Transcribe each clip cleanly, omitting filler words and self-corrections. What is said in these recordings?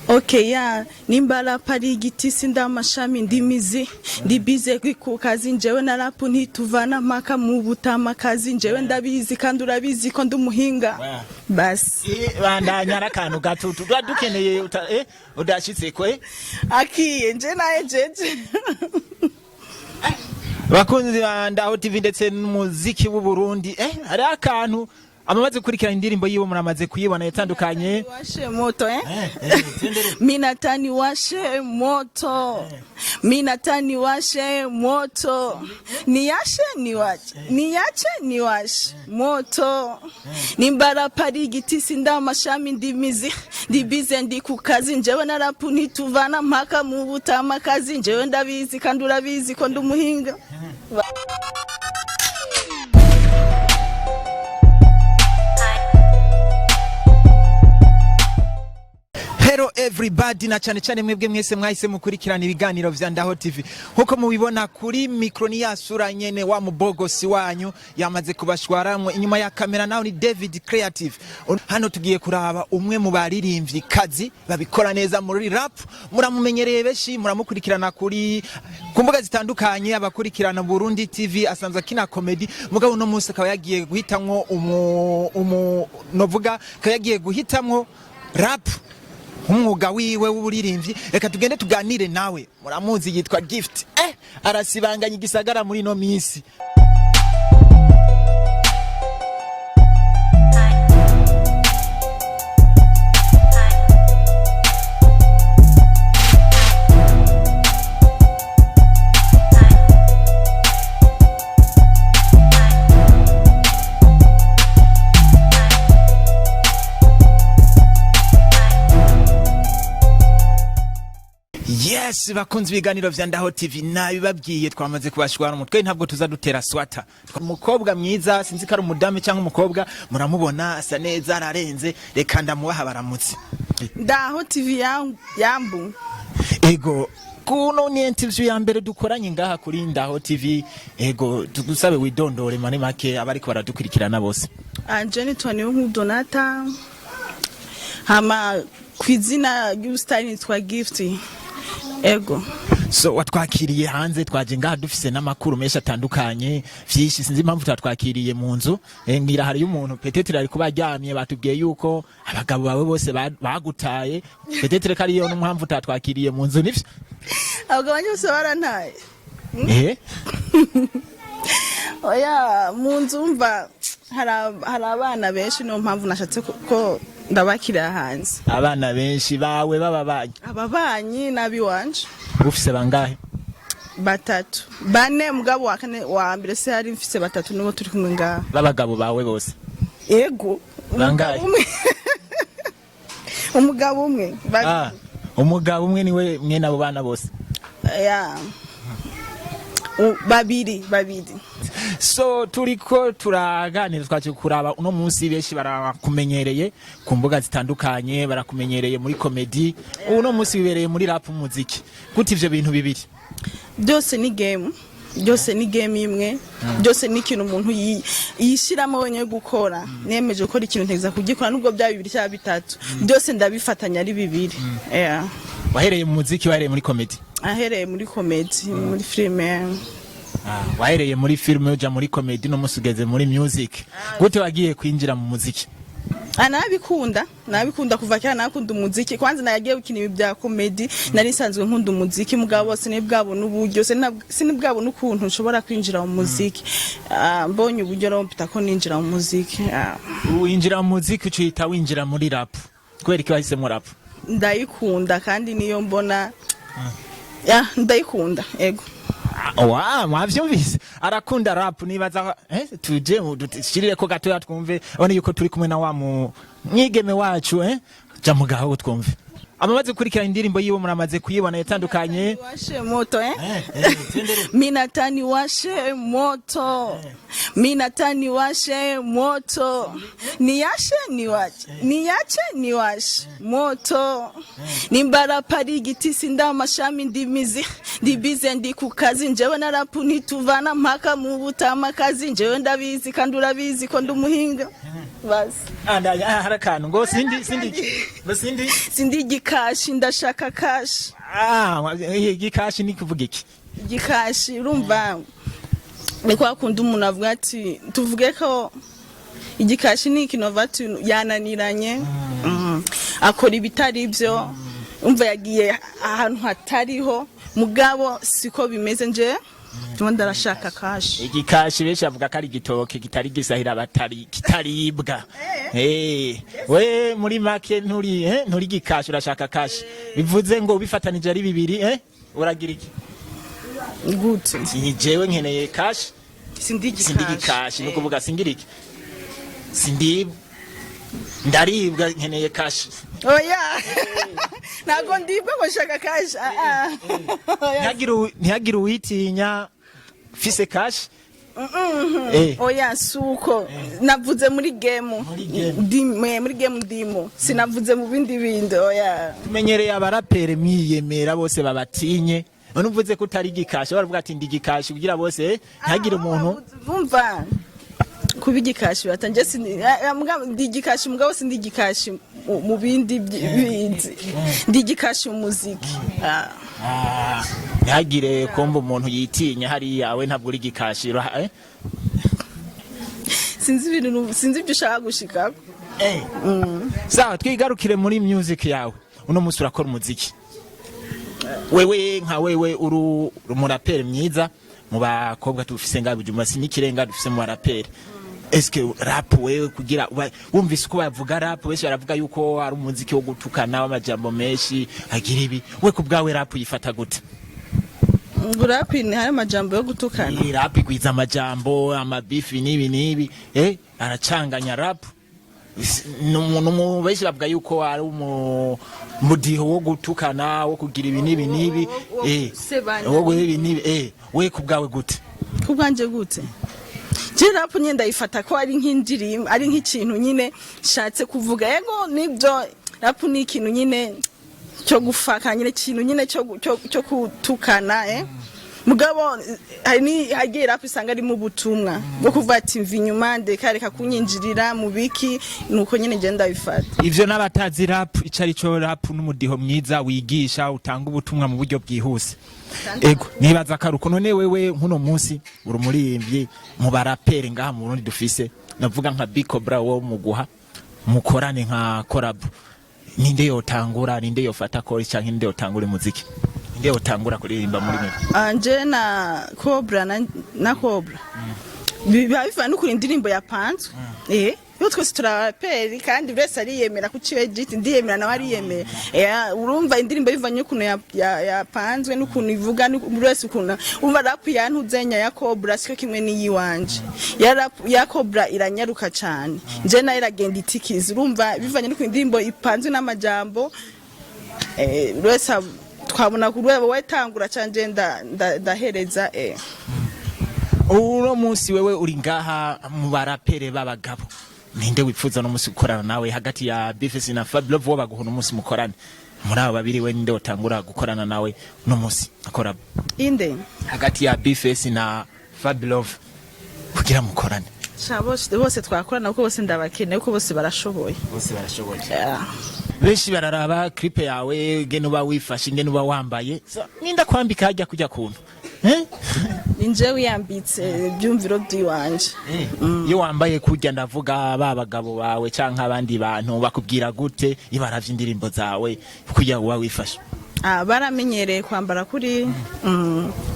Okay, ya nimba rap ari igiti sinda amashami ndimizi ndibize ku kazi njewe na rap ntituvana mpaka mu butama kazi njewe ndabizi kandi urabizi ko ndumuhinga basi bandanya rakantu gatutu dukeneye udashitse ko akiye nje naye jeje bakunzi bandaho TV ndetse n'umuziki w'u Burundi hari akantu amaze kurikira indirimbo yibo muramaze kuyibona yatandukanye washe moto minatani washe moto minatani washe moto niyashe niwache niyache niwashe moto nimbara pari igiti sinda amashami ndimizi ndibize ndi ku kazi njewe na rap ntituvana mpaka mu butama kazi njewe ndabizi kandi urabizi ko ndumuhinga Hello everybody na cyane mwebwe mwese mwahise mukurikirana ibiganiro vya Ndaho TV nkuko mubibona kuri micro ni yasura nyene wa mubogosi wanyu yamaze kubashwaramwe inyuma ya kamera naho ni David Creative hano tugiye kuraba umwe mu baririmbyi kazi babikora neza muri rap muramumenyereye beshi muramukurikirana kuri kumbuga zitandukanye abakurikirana Burundi TV asanzwe kina comedy mugabo no munsi akaba yagiye guhitamwo novuga kayagiye guhitamwo rap umwuga wiwe w'uburirimbyi reka tugende tuganire nawe muramuzi yitwa Gift arasibanganya igisagara muri no minsi Yes bakunzi biganiro vya Ndaho TV nabibabwiye twamaze kubashwara umutwe ntabwo tuzadutera swata umukobwa mwiza sinzi ko ari umudame cyangwa umukobwa muramubona asa neza ararenze reka ndamubaha baramutse Ndaho TV yambu ego kuno ni interview ya mbere dukoranye ngaha kuri Ndaho TV ego tugusabe widondore mane make abariko baradukurikirana bose Angeni Tony Donata hama kwizina y'ustyle nitwa Gift ego so watwakiriye hanze twaje ngaha dufise n'amakuru menshi atandukanye vyishi sinzi impamvu twatwakiriye mu nzu ngira hari umuntu petetre ari kubaryamye batubwiye yuko abagabo bawe bose bagutaye petetre kari yo n'impamvu tatwakiriye mu nzu nivyo abagabo banyose barantaye oya mu nzu mva hari abana benshi no mpamvu nashatse ko ndabakira hanze abana benshi bawe ababanyi nabi wanje ufise bangahe batatu bane mugabo wa mbere se hari mfise batatu nibo turi kumwe ngaha babagabo bawe bose ego bangahe umugabo umwe umugabo umwe niwe mwe nabo bana bose babiri so turiko turaganira twaje kuraba uno munsi beshi barakumenyereye ku mbuga zitandukanye barakumenyereye muri comedy uno munsi bibereye muri rap muziki gute ivyo bintu bibiri byose ni game imwe byose ni ikintu umuntu yishiramo wenye gukora nemeje gukora ikintu nteza kugikora nubwo bya bibiri cyangwa bitatu byose ndabifatanya ari bibiri wahereye mu muziki wahereye muri comedy ahereye muri comedy muri filime wahereye muri filime uja muri comedy no musugeze muri music gute wagiye kwinjira mu muziki nabikunda kuva cyane nakunda umuziki kwanza nagiye gukina ibi bya comedy nari sanzwe nkunda umuziki mugabo bose ne bwabo n'uburyo sinibwabo n'ukuntu nshobora kwinjira mu muziki mbonye uburyo rompita ko ninjira mu muziki winjira mu muziki ucita winjira muri rap kweri ko wahisemo rap ndayikunda kandi niyo mbona ndayikunda ego mwavyumvise arakunda rap nibaza tuje dushirire ko gatoya twumve one yuko turi kumwe na wa mwigeme wacu ja mugaho twumve amaze kurikira indirimbo yibo muramaze kuyibona yatandukanye washe moto minatani washe moto minatani washe moto niyashe niwache niyache niwashe moto nimbara pari igiti sinda amashami ndimizi ndibize ndi ku kazi njewe na rap ntituvana mpaka mu butama kazi njewe ndabizi kandi urabizi ko ndumuhinga basi harakano ngo sindi igikashi ndashaka kashi. Igikashi ni kuvuga iki? Igikashi urumva ni kwa kundi umuntu avuga ati tuvuge ko igikashi ni ikinovati yananiranye akora ibitari byo umva yagiye ahantu hatariho mugabo siko bimeze nje ndarashaka kashi. Igikashi besha avuga ko ari gitoke kitari gisahira batari kitaribwa. We muri make nturi gikashi urashaka kashi bivuze ngo ubifatanije ari bibiri uragira iki? Gute jewe nkeneye kashi sindi gikashi no kuvuga singira iki ndaribwa nkeneye kashi. Oya nago ndibwa ngo shaka kashi ntihagire uwitinya fise kashi. Oya suko navuze muri game ndimo sinavuze mu bindi oya. Tumenyereye abarapere mwiyemera bose babatinye none uvuze ko utari gikashi baravuga ati ndi gikashi kugira bose ntihagire umuntu bumva kubigikashi batanje ndi gikashi mugabo sindi gikashi mu bindi ndi gikashi mu muziki. Ntihagire komba umuntu yitinya hari yawe ntabwo uri gikashi sinzi ibyo ushaka gushikako. Sawa twigarukire muri music yawe uno musi urakora umuziki wewe nka wewe uri umuraperi mwiza mu bakobwa tufise ngaho Bujumbura sinikirenga dufise mu baraperi. Eske rap wewe kugira wumvise uko bavuga rap wese baravuga yuko ari umuziki wo gutukana w'amajambo menshi agira ibi we kubgawe rap yifata gute? Rap ni hari amajambo yo gutukana. Rap igwiza amajambo amabifi nibi aracanganya rap. Numuntu benshi bavuga yuko ari umudiho wo gutukana wo kugira ibi nibi wo ibi nibi we kubgawe gute? Kubanje gute? Rap nyenda ifata ko ari nk'indirimbo ari nk'ikintu nyine shatse kuvuga yego nibyo rap ni ikintu nyine cyo gufaka nyine ikintu nyine cyo kutukana mugabo hagiye rap isanga ari mu butumwa bwo kuva ati mvi nyuma ndekareka kunyinjirira mu biki nuko nyine ngenda bifata ivyo n'abatazi rap icari cyo rap n'umudiho mwiza wigisha utanga ubutumwa mu buryo bwihuse. Ego nibaza karuko none wewe nkuno munsi uri muririmbyi mu barapere ngaha mu Burundi dufise navuga nka Biko Bra wo muguha mukorane nka collab ninde yotangura ninde yofata kori canke ninde yotangura muziki ninde yotangura kuririmba muri mwe? Anje na Cobra na Cobra biba bivana kuri indirimbo yapanzwe yo twese turaperi kandi bese ariyemera ku ciwe giti ndiyemera nawe ariyemera urumva indirimbo bivanye ukuntu yapanzwe n'ukuntu ivuga n'urese ukuntu umva rap yantuzenya ya Cobra siko kimwe niyiwanje ya rap ya Cobra iranyaruka cyane nje nayo iragenda itikiza urumva bivanye n'ukuntu indirimbo ipanzwe n'amajambo urese twabona kurwego wetangura cyanje ndahereza uno munsi wewe uri ngaha mu barapere babagabo ninde wipfuza no musi gukorana nawe hagati ya Bifes na Fablove wo baguhona umunsi mukorane muri abo babiri we ninde utangura gukorana nawe no munsi akora inde hagati ya Bifes na Fablove kugira mukorane? Bose twakorana uko bose ndabakeneye uko bose barashoboye benshi bararaba clip yawe gene uba wifashe ngene uba wambaye ninda kwambika hajya kujya kuntu Ninje wiyambitse byumviro byiwanje. Iyo wambaye kujya ndavuga babagabo bawe canke abandi bantu bakubwira gute ibaravye indirimbo zawe kujya uba wifashe? Baramenyereye kwambara kuri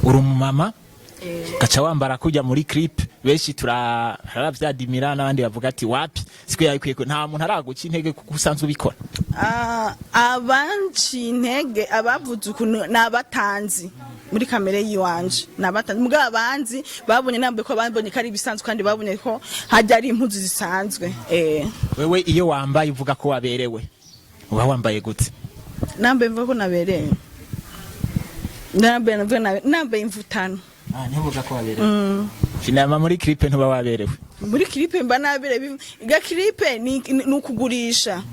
uri umumama gacha wambara kujya muri clip benshi turavyadimira n'abandi bavuga ati wapi siko yayikwiye nta muntu araguca intege kuko usanzwe ubikora. Abanci intege abavuze ukuntu nabatanzi muri kamere yiwanje nabatanzi mugabo abanzi babonye nambe ko babonye kari bisanzwe kandi babonye ko hajya ari impuzu zisanzwe. Wewe iyo wambaye uvuga ko waberewe uba wambaye gute? Nambe mvuga ko naberewe nambe imvutano. Nibuza ko waberewe. Finama muri clip ntuba waberewe. Muri clip mba naberewe. Iga clip ni ukugurisha.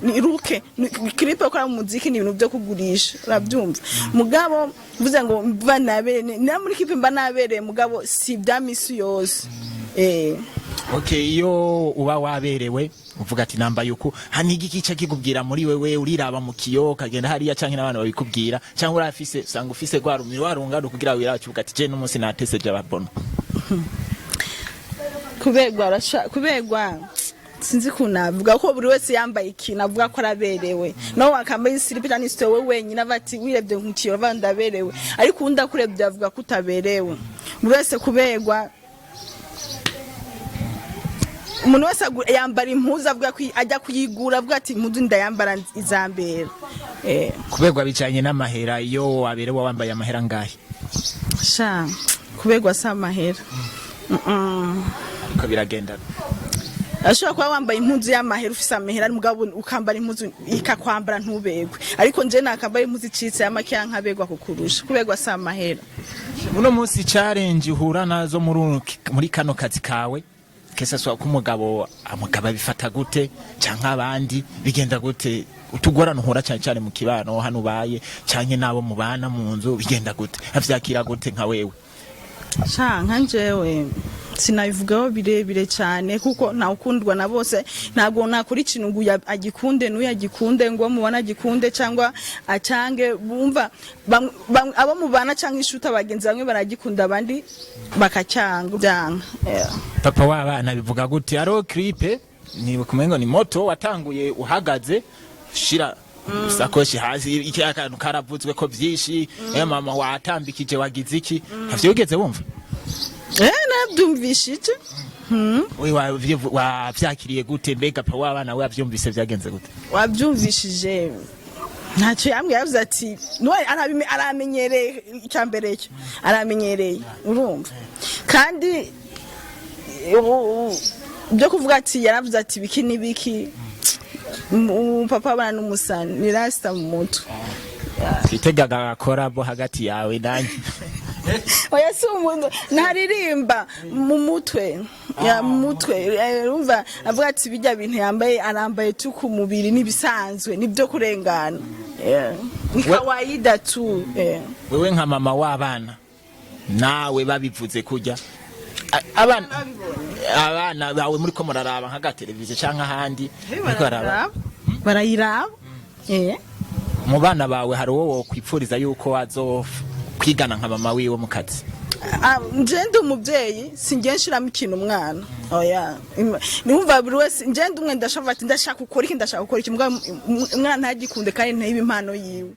Ni ruke. Clip akora mu muziki ni ibintu byo kugurisha. Urabyumva. Mugabo vuze ngo mba nabereye na muri clip mba nabereye mugabo si bya misi yose. Okay, iyo uba waberewe uvuga ati namba yuko hanigi kica kikubwira muri wewe uriraba mu kiyo kagenda hariya canke n'abantu babikubwira canke urafise sanga ufise gwarumira warungana kugira wira cyuvuga ati je n'umunsi nateseje ababona kuberwa sinzi kunavuga ko buri wese yambaye ikintu avuga ko araberewe no wakambaye isilipi cyane isito we wenyine abati wirebye nk'ukiyo bandaberewe ariko unda kurebye avuga ko utaberewe buri wese kuberwa umuntu wese yambara impuzu avuga ko ajya kuyigura avuga ati impuzu ndayambara izambera kuberwa bicanye n'amahera iyo waberewe wambaye amahera ngahe sha kuberwa sa amahera ariko biragenda ashobora kuba wambaye impuzu y'amahera ufise amahera mugabo ukambara impuzu ikakwambara ntubegwe ariko nje nakambara impuzu icitse y'amakiya nkabegwa kukurusha kuberwa sa amahera uno munsi challenge uhura nazo muri kano kazi kawe kesa swa kumugabo amugaba bifata gute canka abandi bigenda gute utugorana uhura cyane mu kibano hano baye canke nabo mubana mu nzu bigenda gute avyakira gute nka wewe nka njewe sinabivugaho birebire cyane kuko nta ukundwa na bose ntabwo nakuri ikintu ngo agikunde n'uyu agikunde ngo mubana agikunde cyangwa acange bumva abo mubana cyangwa inshuti abagenzi bamwe baragikunda abandi bakacyanga byanka papa w'abana bivuga gute aro clip ni kumengo ni moto watanguye uhagaze shira sakoshi hasi iki akantu karavuzwe ko byinshi mama watambikije wagize iki ntavyo ugeze wumva nabyumvishije wavyakiriye gute mbega pa w'abana wavyumvise vyagenze gute wabyumvishije ntacyo yambwiye yavuze ati aramenyereye icyambere cyo aramenyereye urumva kandi byo kuvuga ati yaravuze ati biki nibiki papa abana n'umusani ni rasta mu mutwe twitegaga akora bo hagati yawe nanjye oya si umuntu ntaririmba mu mutwe ya mutwe urumva avuga ati bijya bintu yambaye arambaye tuku mubiri nibisanzwe nibyo kurengana ni kawaida tu wewe nka mama w'abana nawe babivuze kujya abana bawe muri ko muraraba nka televiziyo canka ahandi barayiraba mu bana bawe hari wowe kwipfuriza yuko kwigana nka mama wiwe mu kazi njende umubyeyi singenshiramo ikintu umwana oya nimva buri wese njende umwe ndashaka gukora iki umwana ntagikunde kandi ntayibe impano yiwe